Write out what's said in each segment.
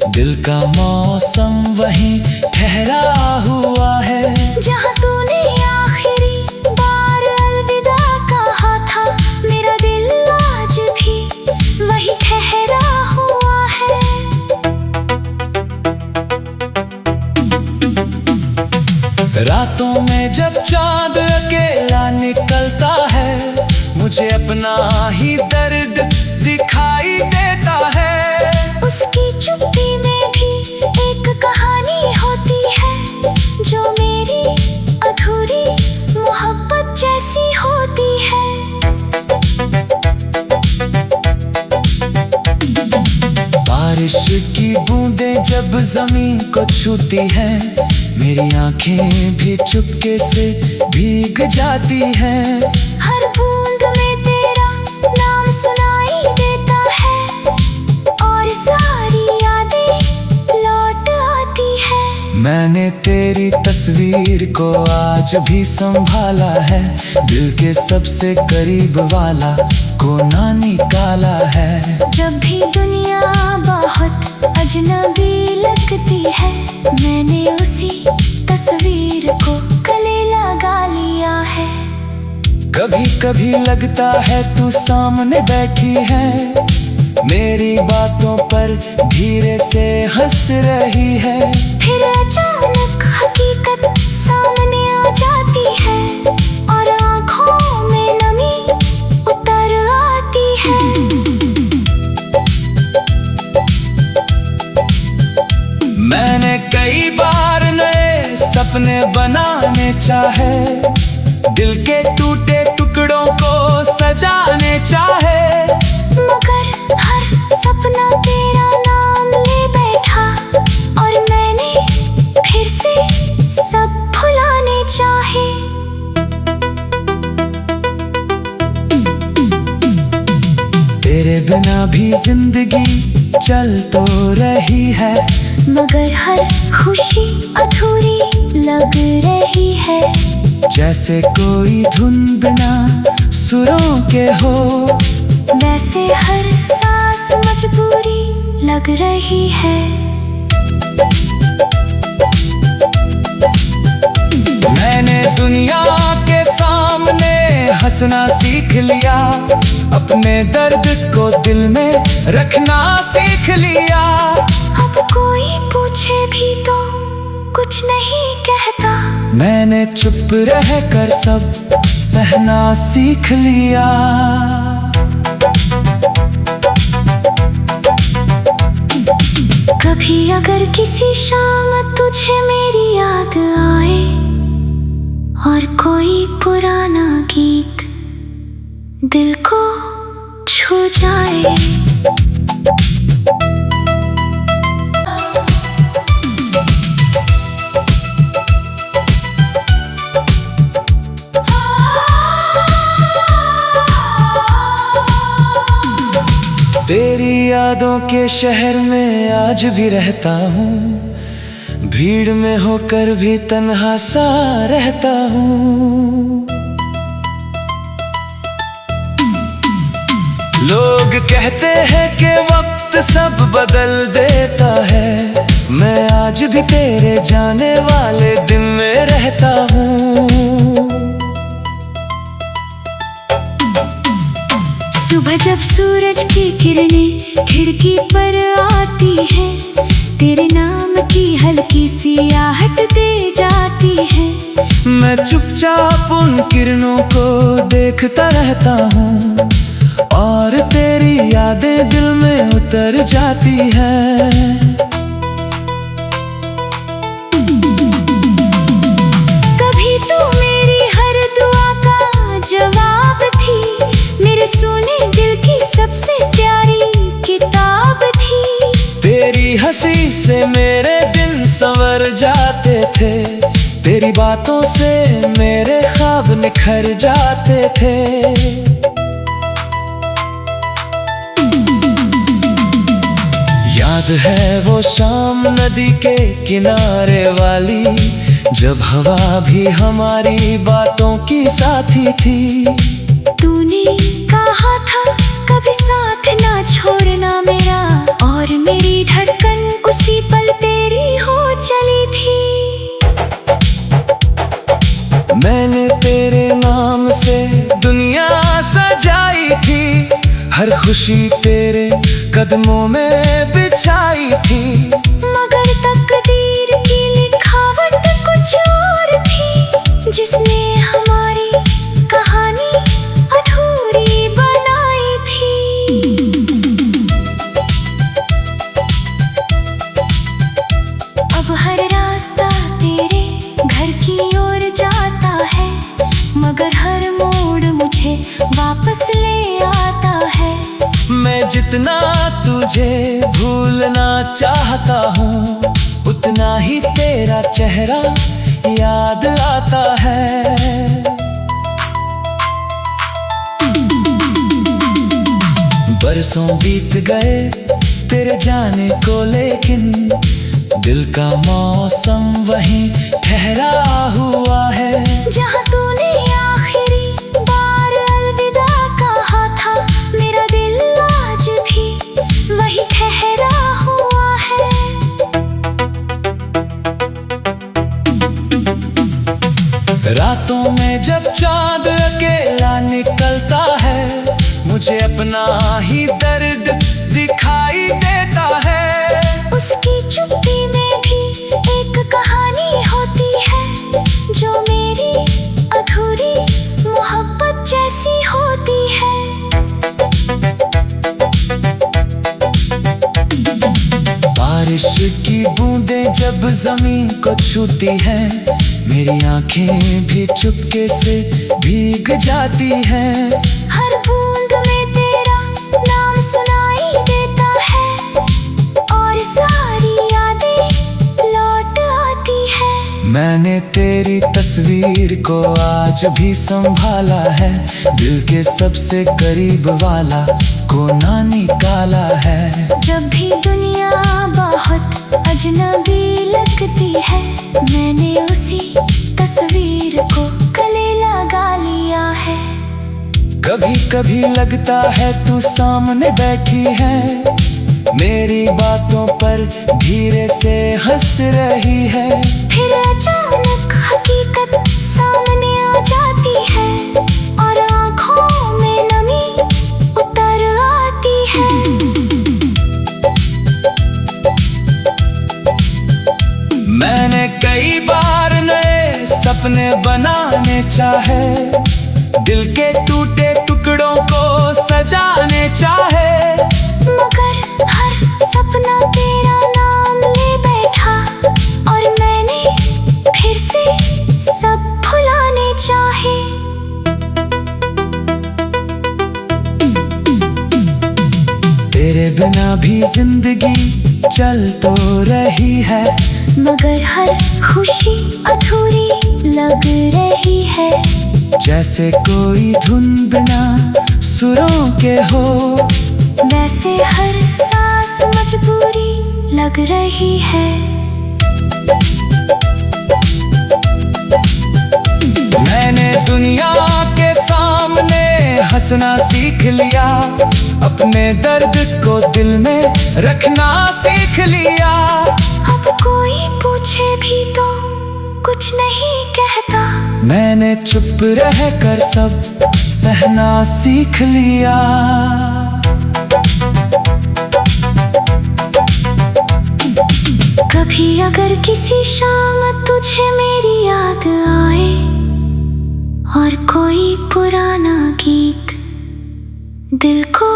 दिल का मौसम वहीं ठहरा हुआ है जहाँ तूने आखिरी बार अलविदा कहा था। मेरा दिल आज भी वहीं ठहरा हुआ है। रातों में जब चांद अकेला निकलता है, मुझे अपना ही दर्द दिखाई देता है। उसकी चुप्पी में भी एक कहानी होती है, जो मेरी अधूरी मोहब्बत जैसी होती है। बारिश की बूंदें जब जमीन को छूती हैं, मेरी आंखें भी चुपके से भीग जाती हैं। हर बूंद में तेरा नाम सुनाई देता है और सारी यादें लौट आती है। मैंने तेरी तस्वीर को आज भी संभाला है, दिल के सबसे करीब वाला कोना निकाला है। जब भी दुनिया बहुत अजनबी लगती है, मैंने उसी तस्वीर को गले लगा लिया है। कभी कभी लगता है तू सामने बैठी है, मेरी बातों पर धीरे से हंस रही है। फिर अचानक हकीकत सामने आ जाती है और आँखों में नमी उतर आती है। मैंने कई बार नए सपने बनाने चाहे, दिल के टूटे टुकड़ों को सजाने चाहे, मगर हर सपना तेरा नाम ले बैठा और मैंने फिर से सब भुलाने चाहे। तेरे बिना भी जिंदगी चल तो रही है, मगर हर खुशी अधूरी लग रही है। जैसे कोई धुन बिना सुरों के हो, वैसे हर सांस मजबूरी लग रही है। मैंने दुनिया के सामने हंसना सीख लिया, अपने दर्द को दिल में रखना सीख लिया। अब कोई पूछे भी तो कुछ नहीं कहता, मैंने चुप रह कर सब सहना सीख लिया। कभी अगर किसी शाम तुझे मेरी याद आए और कोई पुराना गीत दिल को छू जाए, तेरी यादों के शहर में आज भी रहता हूँ, भीड़ में होकर भी तन्हा सा रहता हूँ। लोग कहते हैं कि वक्त सब बदल देता है, मैं आज भी तेरे जाने वाले दिन में रहता हूँ। सुबह जब सूरज की किरणें खिड़की पर आती हैं, तेरे नाम की हल्की सी आहट दे जाती है। मैं चुपचाप उन किरणों को देखता रहता हूँ और तेरी यादें दिल में उतर जाती है। कभी तू मेरी हर दुआ का जवाब थी, मेरे सोने दिल की सबसे प्यारी किताब थी। तेरी हंसी से मेरे दिन संवर जाते थे, तेरी बातों से मेरे ख्वाब निखर जाते थे। याद है वो शाम नदी के किनारे वाली, जब हवा भी हमारी बातों की साथी थी। तूने कहा था कभी साथ ना छोड़ना मेरा, और मेरी धड़कन उस खुशी तेरे कदमों में बिछाई थी, मगर तकदीर की लिखावट कुछ और थी, जिसने हमारी कहानी अधूरी बनाई थी। अब हर रास्ता तेरे घर की ओर जाता है, मगर हर मोड़ मुझे वापस ले आता है। मैं जितना तुझे भूलना चाहता हूँ, उतना ही तेरा चेहरा याद आता है। बरसों बीत गए तेरे जाने को, लेकिन दिल का मौसम वहीं ठहरा हुआ है। जहाँ तूने आखिरी बार अलविदा कहा था, मेरा दिल आज भी वही ठहरा हुआ है। रातों में जब चांद अकेला निकलता है, मुझे अपना ही दर्द दिखाई देता है। उसकी चुप्पी में भी एक कहानी होती है, जो मेरी अधूरी मोहब्बत जैसी होती है। बारिश की बूंदें जब जमीन को छूती हैं, मेरी आंखें भी चुपके से भीग जाती हैं। हर बूंद में तेरा नाम सुनाई देता है, और सारी यादें लौट आती है। मैंने तेरी तस्वीर को आज भी संभाला है, दिल के सबसे करीब वाला कोना निकाला है। जब भी दुनिया बहुत अजनबी लगती है, मैंने उसी तस्वीर को गले लगा लिया है। कभी कभी लगता है तू सामने बैठी है, मेरी बातों पर धीरे से हंस रही है। फिर अचानक हकीकत सामने आ जाती है, और आँखों में नमी उतर आती है। मैंने कई बार नए सपने बनाने चाहे, दिल के टूटे टुकड़ों को सजाने चाहे, मगर हर सपना तेरा नाम ले बैठा, और मैंने फिर से सब भुलाने चाहे। तेरे बिना भी जिंदगी चल तो रही है, मगर हर खुशी अधूरी लग रही है। जैसे कोई धुन बिना सुरों के हो, वैसे हर सांस मजबूरी लग रही है। मैंने दुनिया के सामने हंसना सीख लिया, अपने दर्द को दिल में रखना सीख लिया। अब कोई पूछे भी तो कुछ नहीं कहता, मैंने चुप रह कर सब सहना सीख लिया। कभी अगर किसी शाम तुझे मेरी याद आए, और कोई पुराना गीत दिल को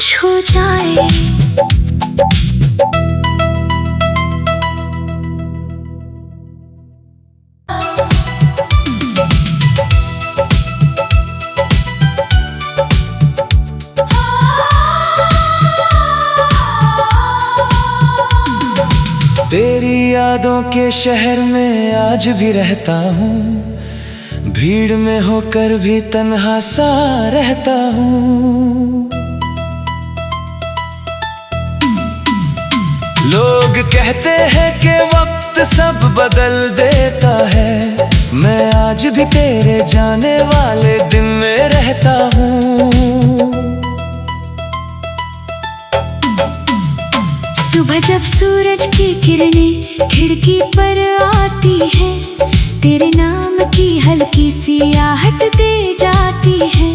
छू जाए, तेरी यादों के शहर में आज भी रहता हूँ, भीड़ में होकर भी तन्हा सा रहता हूँ। लोग कहते हैं कि वक्त सब बदल देता है, मैं आज भी तेरे जाने वाले दिन में रहता हूँ। सुबह जब सूरज की किरणें खिड़की पर आती हैं, तेरे नाम की हल्की सी आहट दे जाती है।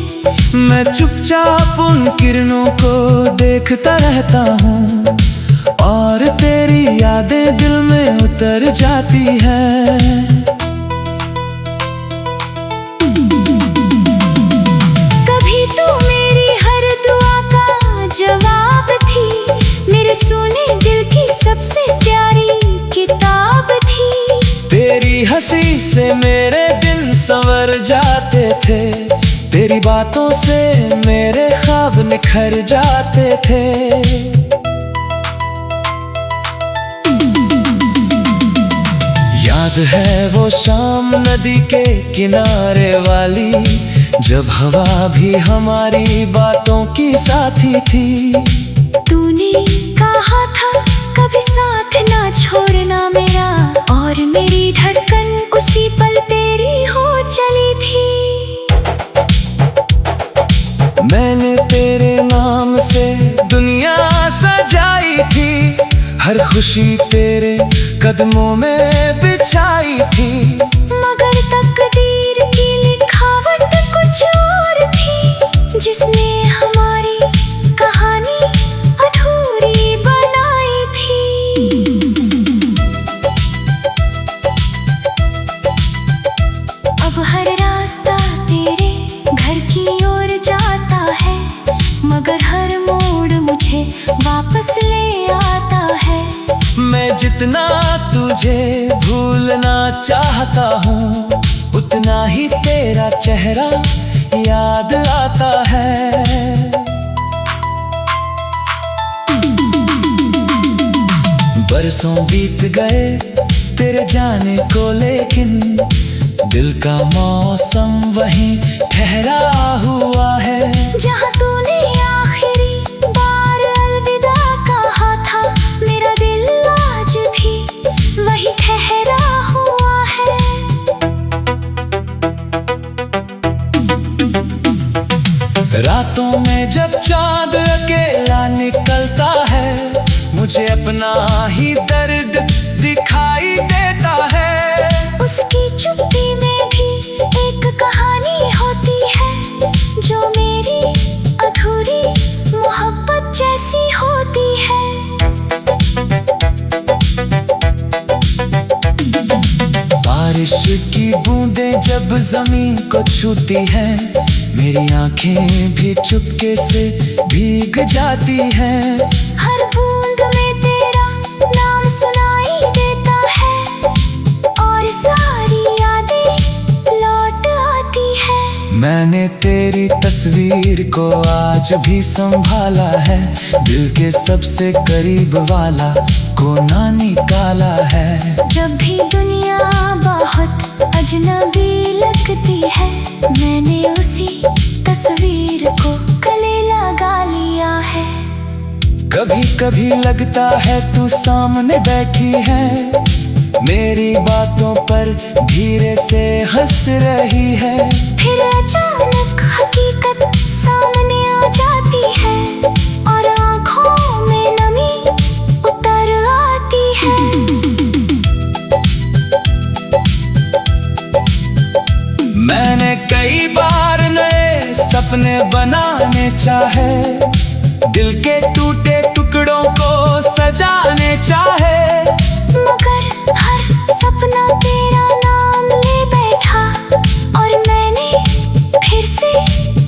मैं चुपचाप उन किरणों को देखता रहता हूँ और तेरी यादें दिल में उतर जाती है। कभी तू मेरी हर दुआ का जवाब थी, मेरे सुने दिल की सबसे प्यारी किताब थी। तेरी हंसी से मेरे दिन संवर जाते थे, तेरी बातों से मेरे ख्वाब निखर जाते थे। याद है वो शाम नदी के किनारे वाली, जब हवा भी हमारी बातों की साथी थी। तूने कहा था कभी साथ ना छोड़ना मेरा, और मेरी धड़कन उसी पल तेरी हो चली थी। मैंने तेरे नाम से दुनिया सजाई थी, हर खुशी तेरे कदमों में बिछाई थी। मगर तकदीर की लिखावट कुछ और थी, जिसने हमारी कहानी अधूरी बनाई थी। अब हर रास्ता तेरे घर की ओर जाता है, मगर हर मोड़ मुझे वापस ले आता है। मैं जितना तुझे भूलना चाहता हूँ, उतना ही तेरा चेहरा याद आता है। बरसों बीत गए तेरे जाने को, लेकिन दिल का मौसम वहीं ठहरा हुआ है। जहाँ तूने आखिरी बार अलविदा कहा था, मेरा दिल आज भी वही ठहरा हुआ है। रातों में जब चांद अकेला निकलता है, मुझे अपना ही दर्द दिखाई देता है। उसकी चुप्पी में भी एक कहानी होती है, जो मेरी अधूरी मोहब्बत जैसी होती है। बारिश की बूंदें जब जमीन को छूती हैं, मेरी आंखें भी चुपके से भीग जाती हैं। हर बूंद में तेरा नाम सुनाई देता है, और सारी यादें लौट आती है। मैंने तेरी तस्वीर को आज भी संभाला है, दिल के सबसे करीब वाला कोना निकाला है। जब भी दुनिया बहुत अजनबी लगती है, मैंने उसी तस्वीर को गले लगा लिया है। कभी कभी लगता है तू सामने बैठी है, मेरी बातों पर धीरे से हंस रही है। फिर अचानक हकीकत सामने आ जाती है, और आँखों में नमी उतर आती है। मैंने कई बार नए सपने बनाने चाहे, दिल के टूटे टुकड़ों को सजाने चाहे, मगर हर सपना तेरा नाम ले बैठा, और मैंने फिर से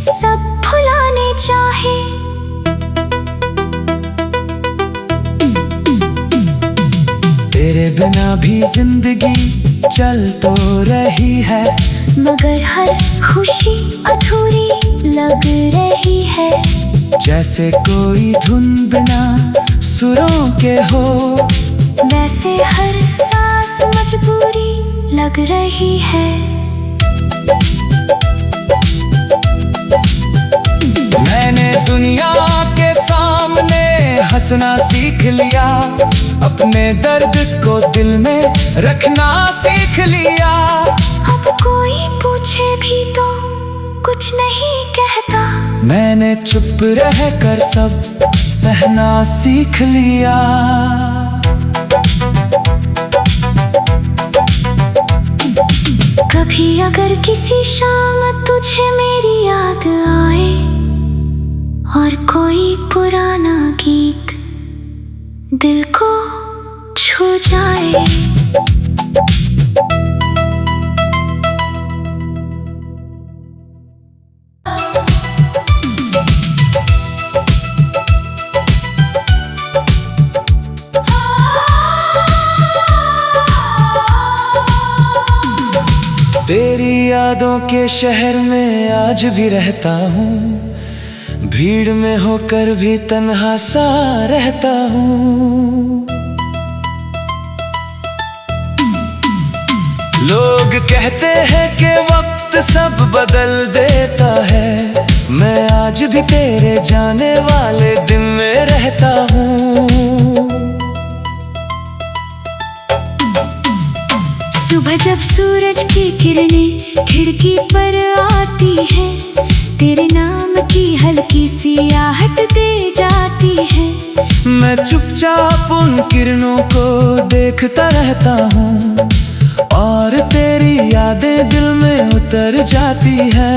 सब भुलाने चाहे। तेरे बिना भी जिंदगी चल तो रही है, मगर हर खुशी अधूरी लग रही है। जैसे कोई धुन बिना सुरों के हो, वैसे हर सांस मजबूरी लग रही है। मैंने दुनिया के सामने हंसना सीख लिया, अपने दर्द को दिल में रखना सीख लिया। अब कोई पूछे भी तो कुछ नहीं कहता, मैंने चुप रह कर सब सहना सीख लिया। कभी अगर किसी शाम तुझे मेरी याद आए और कोई पुराना गीत दिल को छू जाए। तेरी यादों के शहर में आज भी रहता हूँ, भीड़ में होकर भी तन्हा सा रहता हूँ। लोग कहते हैं कि वक्त सब बदल देता है, मैं आज भी तेरे जाने वाले दिन में रहता हूँ। सुबह जब सूरज की किरणें खिड़की पर आती हैं, तेरे नाम की हल्की सी आहट दे जाती है। मैं चुपचाप उन किरणों को देखता रहता हूँ और तेरी यादें दिल में उतर जाती है।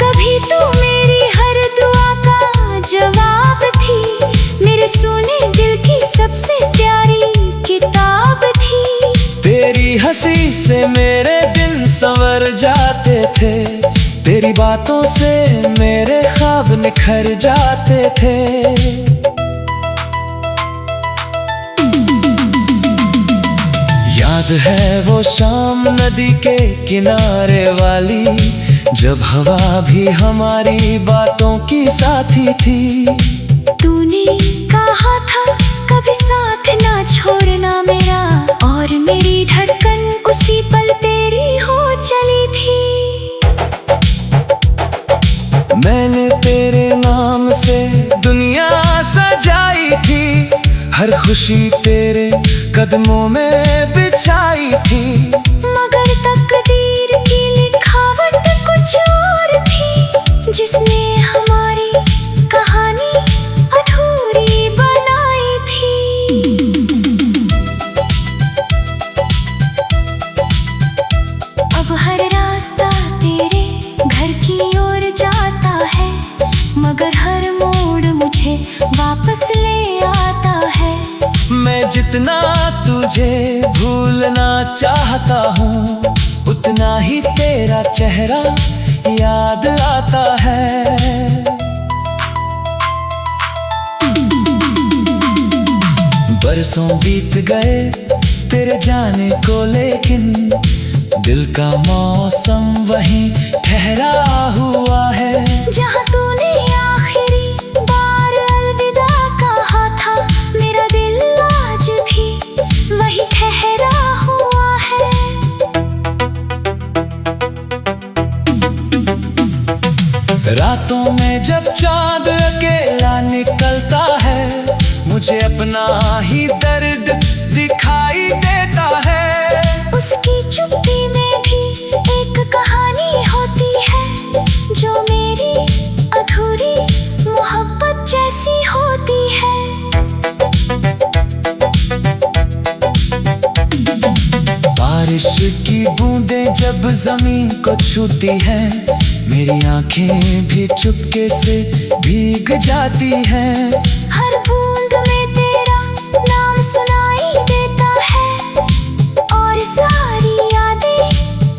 कभी तू मेरी हर दुआ का जवाब थी, मेरे सोने दिल की सबसे प्यारी किताब थी। तेरी हंसी से मेरे दिन संवर जाते थे, तेरी बातों से मेरे ख्वाब निखर जाते थे। याद है वो शाम नदी के किनारे वाली, जब हवा भी हमारी बातों की साथी थी। तूने कहा था कभी साथ ना छोड़ना मेरा, और मेरी धड़कन उसी पल तेरी हो चली थी। मैंने तेरे नाम से दुनिया सजाई थी, हर खुशी तेरे कदमों में बिछाई थी। मगर तकदीर की लिखावट कुछ और थी, जिसने हमारी कहानी अधूरी बनाई थी। अब हर रास्ता तेरे घर की ओर जाता है, मगर हर मोड़ मुझे वापस ले आता है। मैं जितना तुझे भूलना चाहता हूँ, उतना ही तेरा चेहरा याद आता है। बरसों बीत गए तेरे जाने को, लेकिन दिल का मौसम वहीं ठहरा हुआ है। जहाँ तूने आखिरी बार अलविदा कहा था, मेरा दिल आज भी वहीं ठहरा हुआ है। रातों में जब चांद अकेला निकलता है, मुझे अपना ही दर्द दिखाई देता है। उसकी चुप्पी में भी एक कहानी होती है, जो मेरी अधूरी मोहब्बत जैसी होती है। बारिश की बूंदें जब जमीन को छूती हैं, मेरी आंखें भी चुपके से भीग जाती हैं। हर बूंद में तेरा नाम सुनाई देता है, और सारी यादें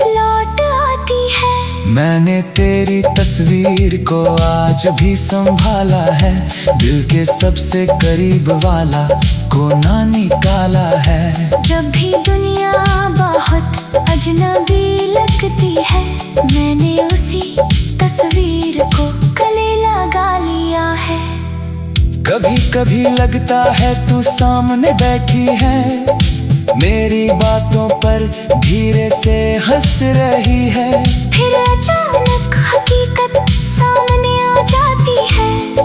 लौट आती है। मैंने तेरी तस्वीर को आज भी संभाला है, दिल के सबसे करीब वाला कोना निकाला है। जब भी दुनिया बहुत अजनबी लगती है, मैंने उसी तस्वीर को गले लगा लिया है। कभी कभी लगता है तू सामने बैठी है, मेरी बातों पर धीरे से हंस रही है। फिर अचानक हकीकत सामने आ जाती है,